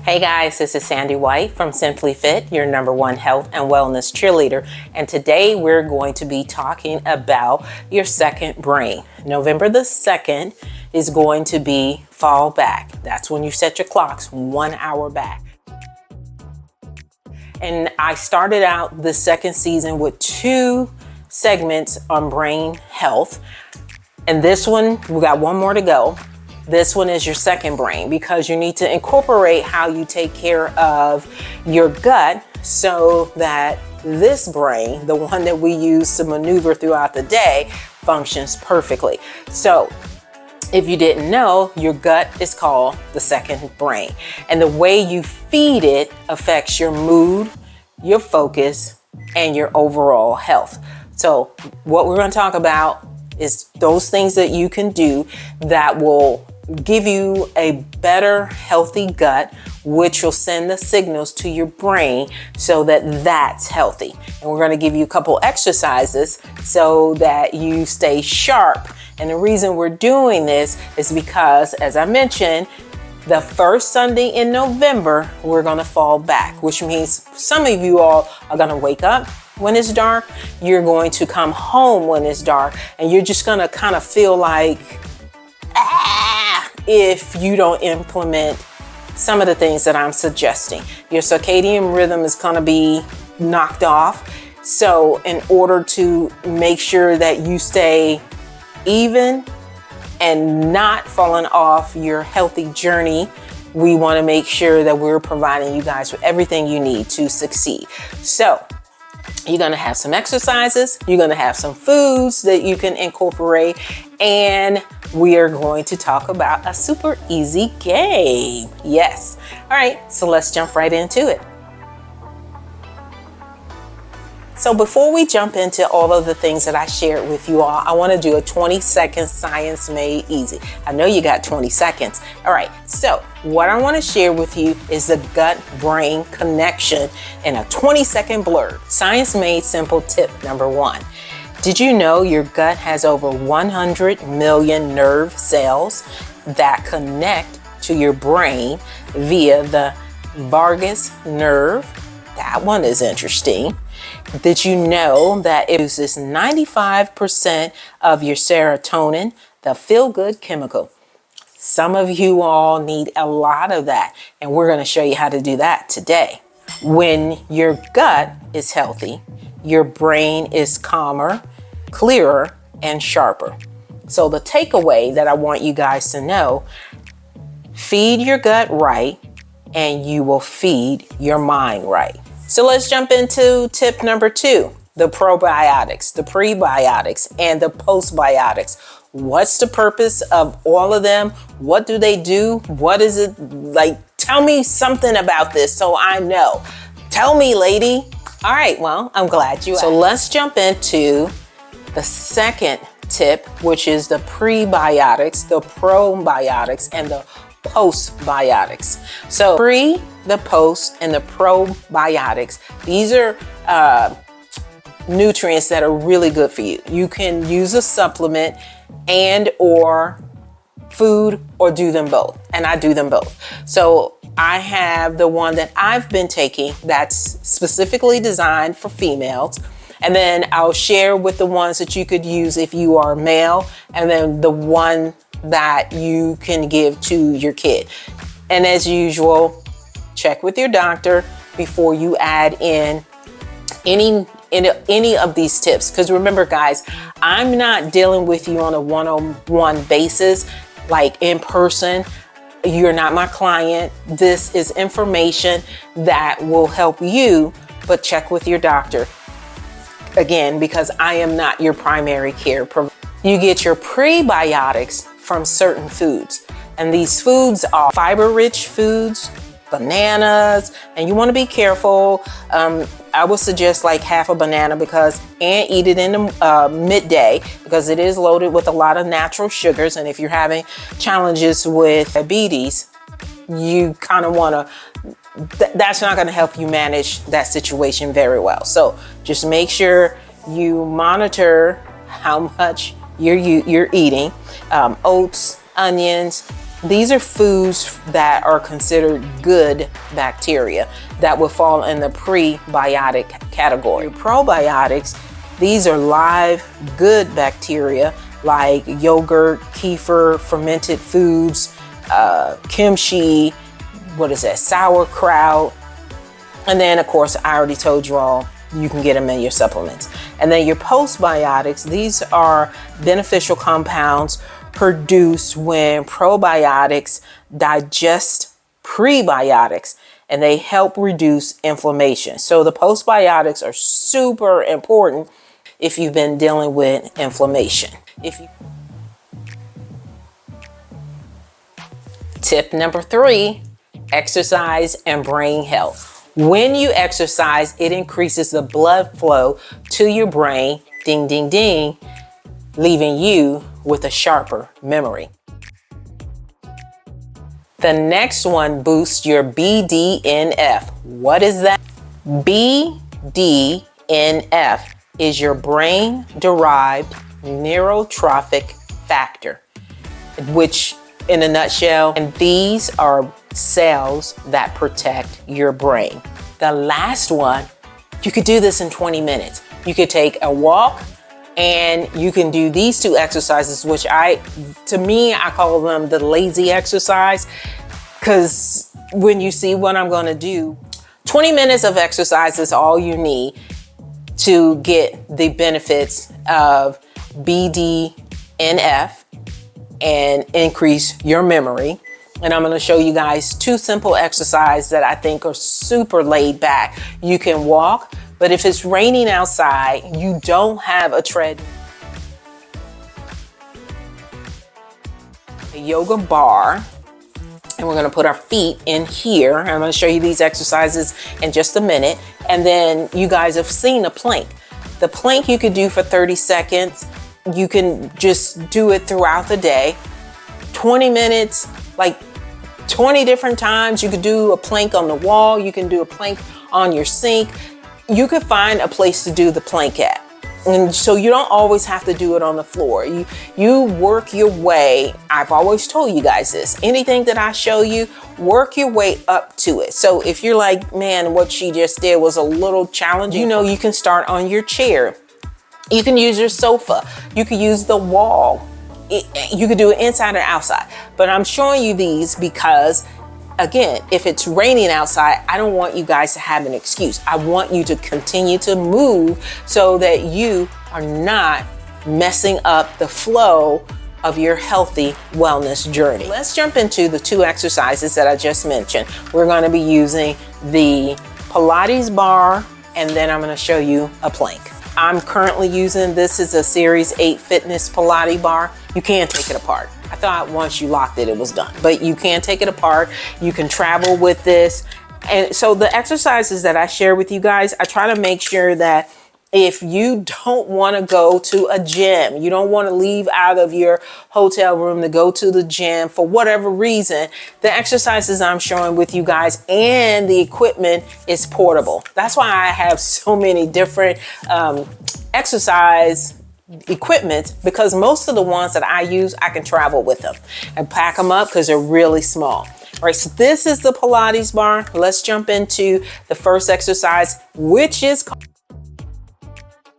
Hey guys, this is Sandy White from Simply Fit, your #1 health and wellness cheerleader. And today we're going to be talking about your second brain. November the 2nd is going to be fall back. That's when you set your clocks 1 hour back. And I started out the second season with 2 segments on brain health. And this one, we got 1 more to go. This one is your second brain because you need to incorporate how you take care of your gut so that this brain, the one that we use to maneuver throughout the day, functions perfectly. So if you didn't know, your gut is called the second brain. And the way you feed it affects your mood, your focus, and your overall health. So what we're going to talk about is those things that you can do that will give you a better, healthy gut, which will send the signals to your brain so that that's healthy. And we're going to give you a couple exercises so that you stay sharp. And the reason we're doing this is because, as I mentioned, the first Sunday in November, we're going to fall back, which means some of you all are going to wake up when it's dark. You're going to come home when it's dark, and you're just going to kind of feel like, if you don't implement some of the things that I'm suggesting. Your circadian rhythm is going to be knocked off. So in order to make sure that you stay even and not falling off your healthy journey, we want to make sure that we're providing you guys with everything you need to succeed. So you're going to have some exercises, you're going to have some foods that you can incorporate, and we are going to talk about a super easy game. Yes. All right, so let's jump right into it. So before we jump into all of the things that I shared with you all, I want to do a 20-second science made easy. I know you got 20 seconds. All right, so what I want to share with you is the gut-brain connection in a 20-second blurb. Science made simple tip number 1. Did you know your gut has over 100 million nerve cells that connect to your brain via the vagus nerve? That one is interesting. Did you know that it uses 95% of your serotonin, the feel-good chemical? Some of you all need a lot of that, and we're going to show you how to do that today. When your gut is healthy, your brain is calmer, clearer, and sharper. So the takeaway that I want you guys to know, feed your gut right, and you will feed your mind right. So let's jump into tip number 2, the probiotics, the prebiotics, and the postbiotics. What's the purpose of all of them? What do they do? What is it like? Tell me something about this so I know. Tell me, lady. All right, well, I'm glad you asked. So let's jump into the second tip, which is the prebiotics, the probiotics, and the postbiotics. So the post, and the probiotics. These are nutrients that are really good for you. You can use a supplement and or food, or do them both. And I do them both. So I have the one that I've been taking that's specifically designed for females. And then I'll share with the ones that you could use if you are male, and then the one that you can give to your kid. And as usual, check with your doctor before you add in any of these tips. Because remember, guys, I'm not dealing with you on a one-on-one basis, like in person. You're not my client. This is information that will help you, but check with your doctor. Again, because I am not your primary care provider. You get your prebiotics from certain foods. And these foods are fiber-rich foods, bananas, and you want to be careful. I would suggest like half a banana and eat it in the midday, because it is loaded with a lot of natural sugars. And if you're having challenges with diabetes, you kind of want to, that's not going to help you manage that situation very well. So just make sure you monitor how much you're eating. Oats, onions, These are foods that are considered good bacteria that will fall in the prebiotic category. Your probiotics, these are live good bacteria like yogurt, kefir, fermented foods, kimchi, sauerkraut. And then of course, I already told you all, you can get them in your supplements. And then your postbiotics, these are beneficial compounds produced when probiotics digest prebiotics, and they help reduce inflammation. So the postbiotics are super important if you've been dealing with inflammation. Tip number 3, exercise and brain health. When you exercise, it increases the blood flow to your brain, ding, ding, ding, leaving you with a sharper memory. The next one boosts your BDNF. What is that? BDNF is your brain-derived neurotrophic factor, which in a nutshell, and these are cells that protect your brain. The last one, you could do this in 20 minutes. You could take a walk and you can do these 2 exercises, which to me, I call them the lazy exercise, because when you see what I'm gonna do, 20 minutes of exercise is all you need to get the benefits of BDNF and increase your memory. And I'm gonna show you guys 2 simple exercises that I think are super laid back. You can walk, but if it's raining outside, you don't have a treadmill. A yoga bar, and we're gonna put our feet in here. I'm gonna show you these exercises in just a minute. And then you guys have seen a plank. The plank you could do for 30 seconds. You can just do it throughout the day. 20 minutes, like 20 different times. You could do a plank on the wall. You can do a plank on your sink. You could find a place to do the plank at. And so you don't always have to do it on the floor. You work your way. I've always told you guys this. Anything that I show you, work your way up to it. So if you're like, man, what she just did was a little challenging, you can start on your chair. You can use your sofa. You can use the wall. You could do it inside or outside. But I'm showing you these because, again, if it's raining outside, I don't want you guys to have an excuse. I want you to continue to move so that you are not messing up the flow of your healthy wellness journey. Let's jump into the 2 exercises that I just mentioned. We're going to be using the Pilates bar, and then I'm going to show you a plank. I'm currently using, this is a Series 8 Fitness Pilates bar. You can take it apart. I thought once you locked it, it was done, but you can take it apart. You can travel with this. And so the exercises that I share with you guys, I try to make sure that if you don't want to go to a gym, you don't want to leave out of your hotel room to go to the gym for whatever reason, the exercises I'm showing with you guys and the equipment is portable. That's why I have so many different exercise equipment, because most of the ones that I use, I can travel with them and pack them up because they're really small. All right, so this is the Pilates bar. Let's jump into the first exercise, which is called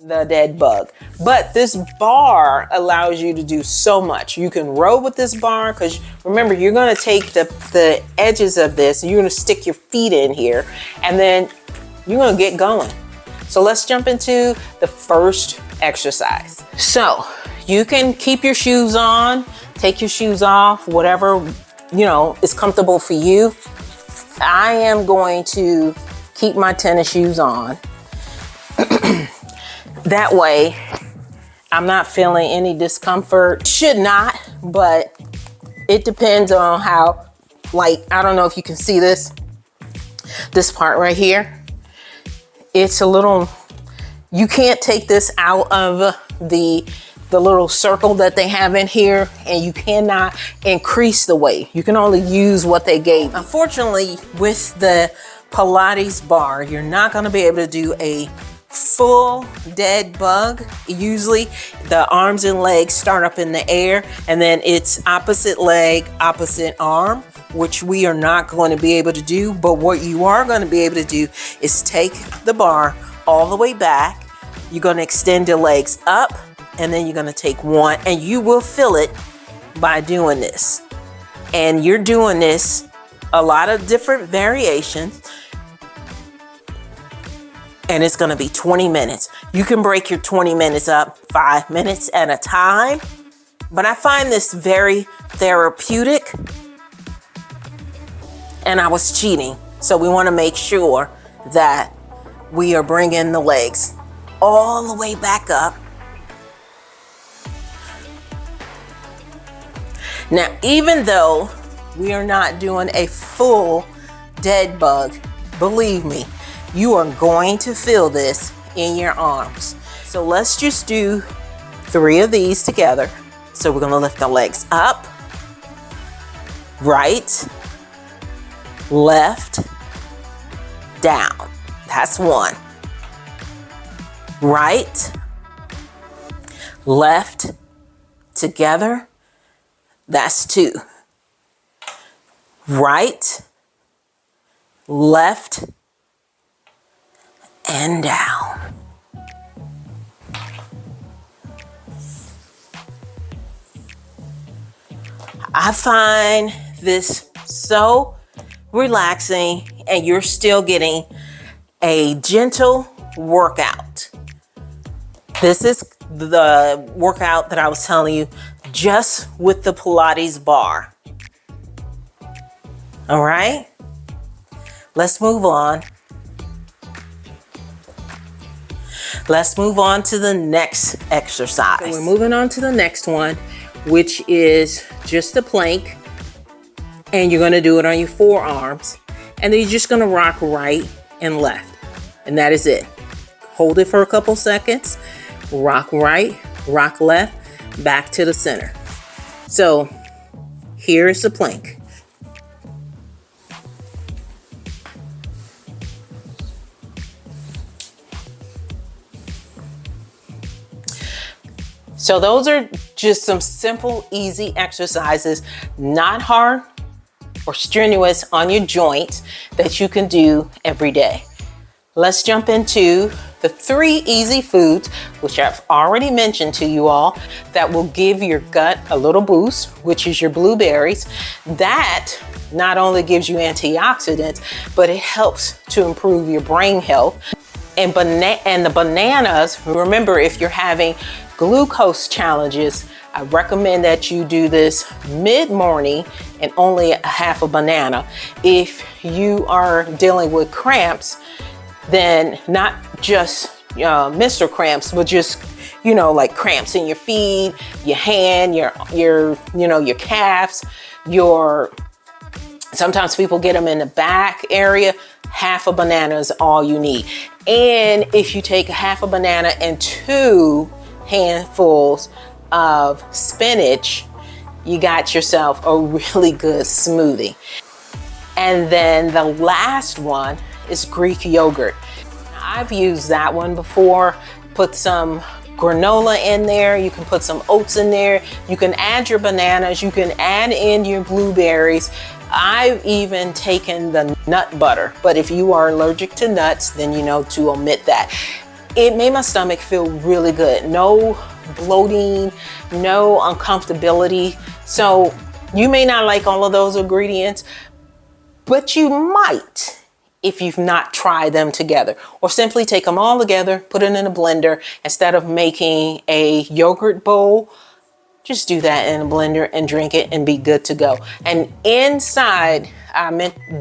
the dead bug. But this bar allows you to do so much. You can row with this bar, because remember, you're going to take the edges of this, you're going to stick your feet in here, and then you're going to get going. So let's jump into the first exercise. So you can keep your shoes on, take your shoes off, whatever is comfortable for you. I am going to keep my tennis shoes on. That way, I'm not feeling any discomfort. Should not, but it depends on how, I don't know if you can see this part right here. It's a little, you can't take this out of the little circle that they have in here, and you cannot increase the weight. You can only use what they gave. Unfortunately, with the Pilates bar, you're not going to be able to do a full dead bug, usually the arms and legs start up in the air, and then it's opposite leg, opposite arm, which we are not going to be able to do. But what you are going to be able to do is take the bar all the way back. You're going to extend your legs up, and then you're going to take one, and you will feel it by doing this. And you're doing this a lot of different variations, and it's going to be 20 minutes. You can break your 20 minutes up 5 minutes at a time, but I find this very therapeutic, and I was cheating. So we want to make sure that we are bringing the legs all the way back up. Now, even though we are not doing a full dead bug, believe me, you are going to feel this in your arms. So let's just do 3 of these together. So we're going to lift the legs up, right, left, down. That's 1. Right, left, together. That's 2. Right, left, and down. I find this so relaxing, and you're still getting a gentle workout. This is the workout that I was telling you, just with the Pilates bar. All right, let's move on. Let's move on to the next exercise. So we're moving on to the next one, which is just a plank. And you're going to do it on your forearms. And then you're just going to rock right and left. And that is it. Hold it for a couple seconds. Rock right, rock left, back to the center. So here is the plank. So those are just some simple, easy exercises, not hard or strenuous on your joints, that you can do every day. Let's jump into the 3 easy foods, which I've already mentioned to you all, that will give your gut a little boost, which is your blueberries. That not only gives you antioxidants, but it helps to improve your brain health. And the bananas, remember, if you're having glucose challenges, I recommend that you do this mid-morning and only a half a banana. If you are dealing with cramps, then not just Mr. cramps, but just, like cramps in your feet, your hand, your calves, sometimes people get them in the back area. Half a banana is all you need. And if you take a half a banana and 2 handfuls of spinach, you got yourself a really good smoothie. And then the last one is Greek yogurt. I've used that one before. Put some granola in there. You can put some oats in there. You can add your bananas. You can add in your blueberries. I've even taken the nut butter, but if you are allergic to nuts, then to omit that. It made my stomach feel really good. No bloating, no uncomfortability. So you may not like all of those ingredients, but you might if you've not tried them together. Or simply take them all together, put it in a blender. Instead of making a yogurt bowl, just do that in a blender and drink it and be good to go. And inside,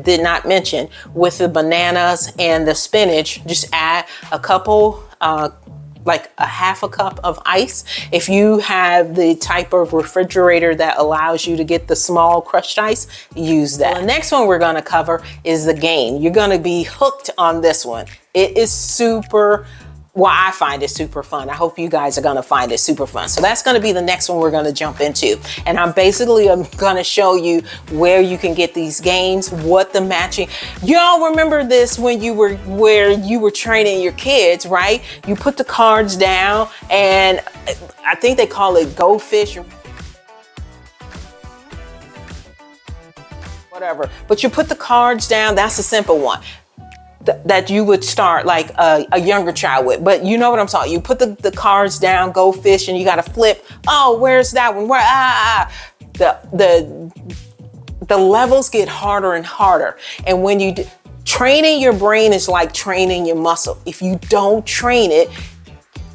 did not mention, with the bananas and the spinach, just add a couple, like a half a cup of ice. If you have the type of refrigerator that allows you to get the small crushed ice, use that. Well, the next one we're gonna cover is the game. You're gonna be hooked on this one. It is super well, I find it super fun. I hope you guys are going to find it super fun. So that's going to be the next one we're going to jump into. And I'm going to show you where you can get these games, what the matching. Y'all remember this when you were training your kids, right? You put the cards down, and I think they call it Go Fish or whatever. But you put the cards down. That's a simple one that you would start like a younger child with. But you know what I'm talking. You put the cards down, Go Fish, and you got to flip. Oh, where's that one? Where? The levels get harder and harder. And when you training your brain is like training your muscle. If you don't train it,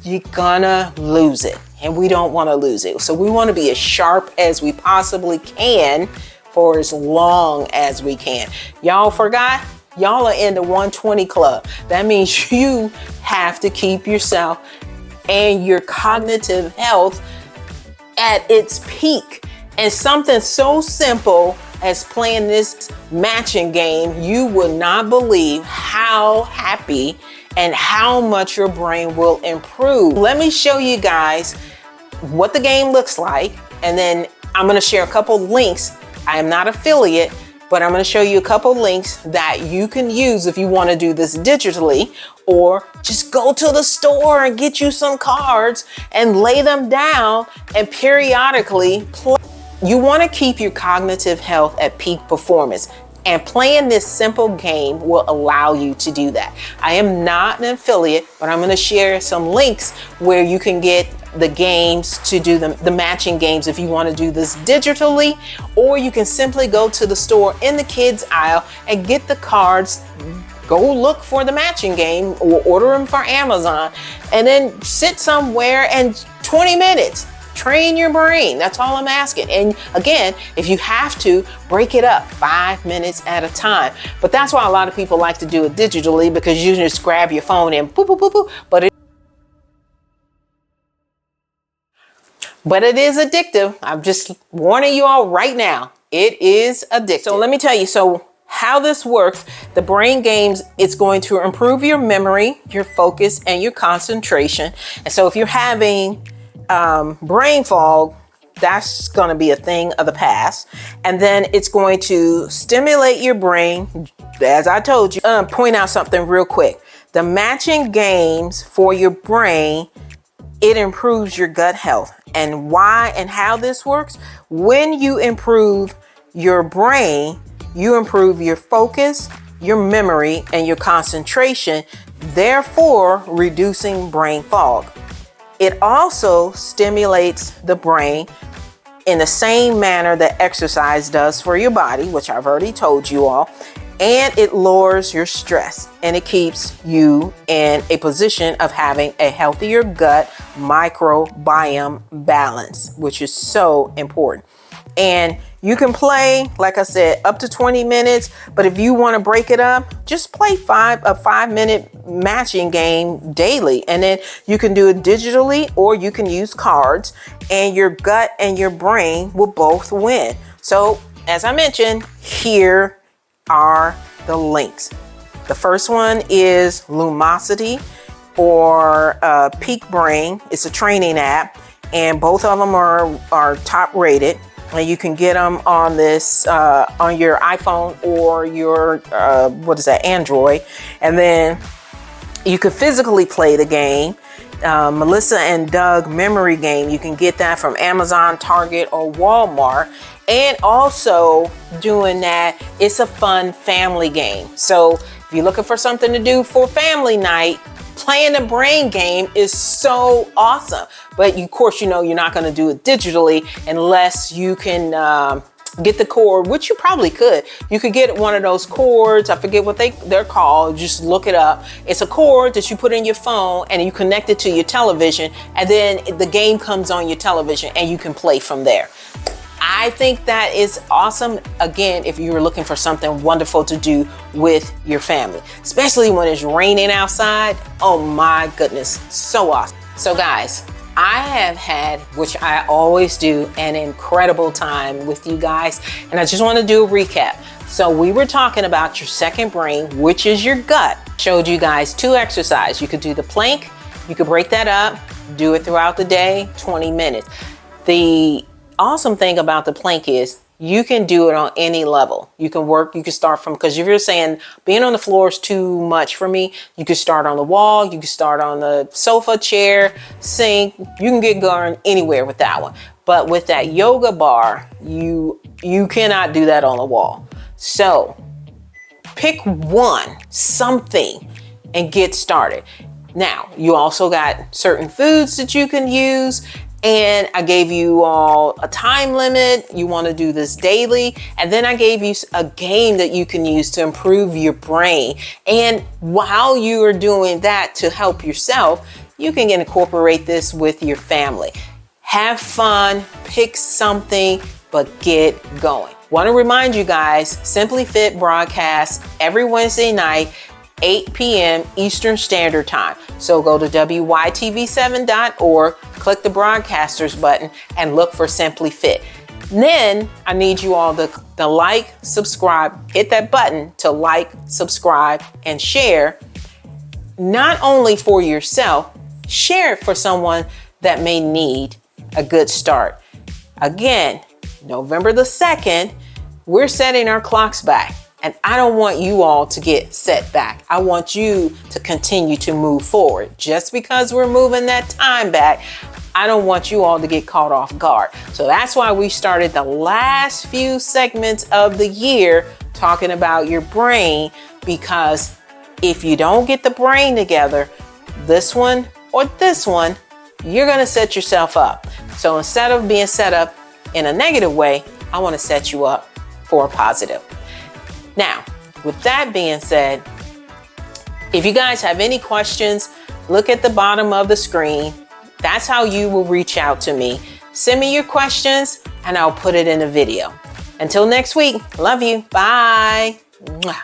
you're gonna lose it. And we don't want to lose it. So we want to be as sharp as we possibly can for as long as we can. Y'all forgot? Y'all are in the 120 club. That means you have to keep yourself and your cognitive health at its peak. And something so simple as playing this matching game, you would not believe how happy and how much your brain will improve. Let me show you guys what the game looks like, and then I'm going to share a couple links. I am not affiliate, but I'm going to show you a couple links that you can use if you want to do this digitally, or just go to the store and get you some cards and lay them down and periodically play. You want to keep your cognitive health at peak performance, and playing this simple game will allow you to do that. I am not an affiliate, but I'm going to share some links where you can get the games to do the matching games if you want to do this digitally, or you can simply go to the store in the kids aisle and get the cards. Go look for the matching game or order them for Amazon, and then sit somewhere and 20 minutes. Train your brain. That's all I'm asking. And again, if you have to, break it up 5 minutes at a time. But that's why a lot of people like to do it digitally, because you just grab your phone and boop, boop, boop, boop. But it is addictive. I'm just warning you all right now. It is addictive. So let me tell you, so how this works, the brain games, it's going to improve your memory, your focus, and your concentration. And so if you're having brain fog, that's going to be a thing of the past. And then it's going to stimulate your brain. As I told you, point out something real quick. The matching games for your brain, it improves your gut health. And why and how this works? When you improve your brain, you improve your focus, your memory, and your concentration, therefore reducing brain fog. It also stimulates the brain in the same manner that exercise does for your body, which I've already told you all, and it lowers your stress, and it keeps you in a position of having a healthier gut microbiome balance, which is so important. And you can play, like I said, up to 20 minutes. But if you want to break it up, just play a 5-minute matching game daily. And then you can do it digitally, or you can use cards, and your gut and your brain will both win. So as I mentioned, here are the links. The first one is Lumosity or Peak Brain. It's a training app, and both of them are top rated. And you can get them on this on your iPhone or your Android. And then you can physically play the game. Melissa and Doug memory game, you can get that from Amazon, Target, or Walmart. And also doing that, it's a fun family game. So if you're looking for something to do for family night, playing the brain game is so awesome. But of course, you know, you're not going to do it digitally unless you can get the cord, which you probably could. You could get one of those cords. I forget what they're called. Just look it up. It's a cord that you put in your phone and you connect it to your television, and then the game comes on your television and you can play from there. I think that is awesome. Again, if you're looking for something wonderful to do with your family, especially when it's raining outside. Oh my goodness, so awesome. So guys, I have had, which I always do, an incredible time with you guys. And I just want to do a recap. So we were talking about your second brain, which is your gut. Showed you guys 2 exercises. You could do the plank You could break that up, do it throughout the day, 20 minutes. The awesome thing about the plank is you can do it on any level. You can start from, because if you're saying being on the floor is too much for me, you can start on the wall, you can start on the sofa, chair, sink. You can get going anywhere with that one. But with that yoga bar, you cannot do that on the wall. So pick something, and get started. Now, you also got certain foods that you can use, and I gave you all a time limit. You want to do this daily, and then I gave you a game that you can use to improve your brain. And while you are doing that to help yourself, you can incorporate this with your family. Have fun, pick something, but get going. Want to remind you guys, Simply Fit broadcasts every Wednesday night, 8 p.m. Eastern Standard Time. So go to wytv7.org, click the broadcasters button, and look for Simply Fit. Then I need you all to like, subscribe, hit that button to like, subscribe, and share. Not only for yourself, share it for someone that may need a good start. Again, November the 2nd, we're setting our clocks back. And I don't want you all to get set back. I want you to continue to move forward. Just because we're moving that time back, I don't want you all to get caught off guard. So that's why we started the last few segments of the year talking about your brain, because if you don't get the brain together, this one or this one, you're going to set yourself up. So instead of being set up in a negative way, I want to set you up for a positive. Now, with that being said, if you guys have any questions, look at the bottom of the screen. That's how you will reach out to me. Send me your questions and I'll put it in a video. Until next week, love you. Bye. Mwah.